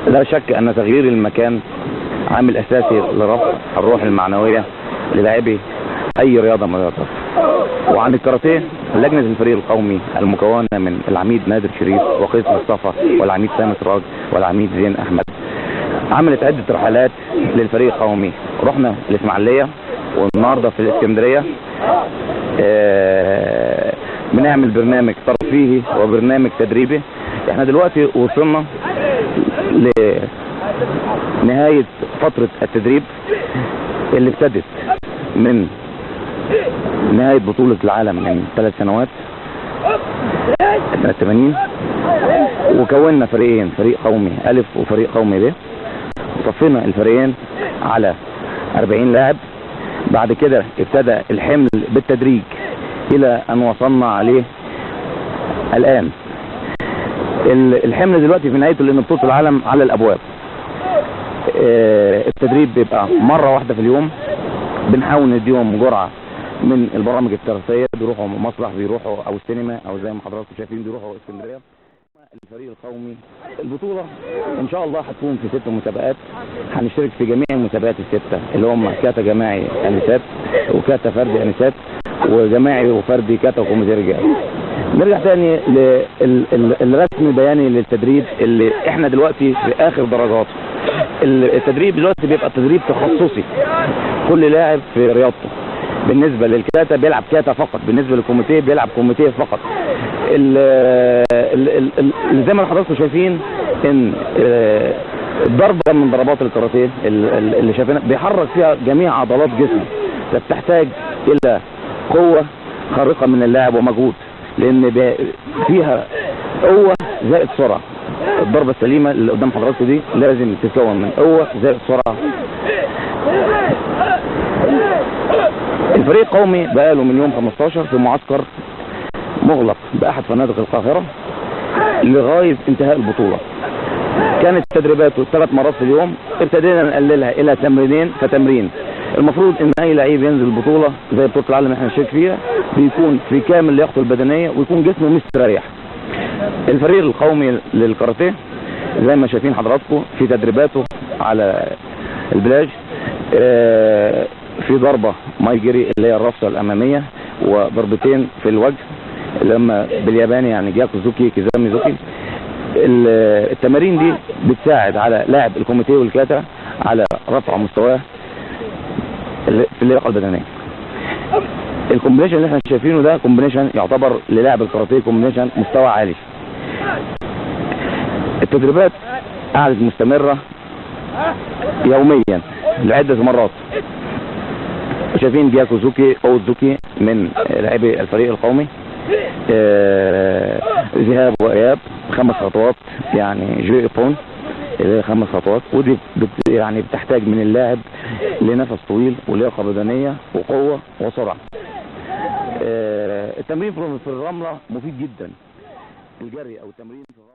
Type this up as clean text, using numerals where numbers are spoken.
لا شك أن تغيير المكان عامل أساسي لرفع الروح المعنوية للاعبي أي رياضة من الرياضات. وعن الكاراتيه، لجنة الفريق القومي المكونة من العميد نادر شريف وقيس مصطفى والعميد سامي سراج والعميد زين أحمد عملت عدة رحلات للفريق القومي. رحنا الإسماعيلية والنهارده في الإسكندرية. بنعمل برنامج ترفيهي وبرنامج تدريبي. احنا دلوقتي وصلنا لنهاية فترة التدريب اللي ابتدت من نهاية بطولة العالم من 3 سنوات سنة 80، وكوننا فريقين، فريق قومي ألف وفريق قومي ب. صفينا الفريقين على 40 لاعب. بعد كده ابتدى الحمل بالتدريج إلى أن وصلنا عليه الآن. الحمل دلوقتي في نهايته لأن بطولة العالم على الأبواب. التدريب بيبقى مرة واحدة في اليوم. بنحاول نديهم جرعة من البرامج التراثية، بيروحوا مسرح، بيروحوا أو السينما، أو زي ما حضراتكم شايفين بيروحوا اسكندرية. الفريق القومي البطولة إن شاء الله هتكون في 6 مسابقات. هنشترك في جميع المسابقات ال6 اللي هم كاتا جماعي أنسات، وكاتا فردي أنسات، وجماعي وفردي كاتا وكوميدي رجال. نرجع تاني للرسم بياني للتدريب اللي احنا دلوقتي في آخر درجات. التدريب دلوقتي بيبقى تدريب تخصصي، كل لاعب في رياضته. بالنسبة للكاتا بيلعب كاتا فقط، بالنسبة للكوميتيه بيلعب كوميتيه فقط. زي ما حضراتكم شايفين ان ضربة من ضربات الكاراتيه اللي شايفينها بيحرك فيها جميع عضلات جسمه، فبتحتاج الى قوة خارقة من اللاعب ومجهود، لان فيها قوة زائد سرعة. الضربة السليمة اللي قدام حضراتكم دي لازم تتكون من قوة زائد سرعة. الفريق القومي بقاله من يوم 15 في معسكر مغلق بأحد فنادق القاهرة لغاية انتهاء البطولة. كانت تدريباته 3 مرات في اليوم، ابتدينا نقللها إلى تمرينين. فتمرين المفروض ان اي لعيب ينزل البطولة زي بطولة العالم اللي احنا نشارك فيها بيكون في كامل لياقته البدنية ويكون جسمه مستريح. الفريق القومي للكاراتيه زي ما شايفين حضراتكم في تدريباته على البلاج، في ضربة مايجري اللي هي الرفصة الأمامية، وضربتين في الوجه لما بالياباني يعني جاكوزوكي كيزامي زوكي. التمارين دي بتساعد على لاعب الكوميتيه والكاتا على رفع مستواه في اللياقة البدنية. الكومبينيشن اللي احنا شايفينه ده كومبينيشن يعتبر للاعب الكاراتيه كومبينيشن مستوى عالي. التدريبات قعدت مستمرة يوميا لعدة مرات. شايفين جاكوزوكي اوزوكي من لاعبي الفريق القومي، ذهاب واياب 5 خطوات يعني جو بون 5 خطوات، ودي يعني بتحتاج من اللاعب لنفس طويل ولياقة بدنية وقوة وسرعة. التمرين في الرملة مفيد جدا، الجري او التمرين في الرملة.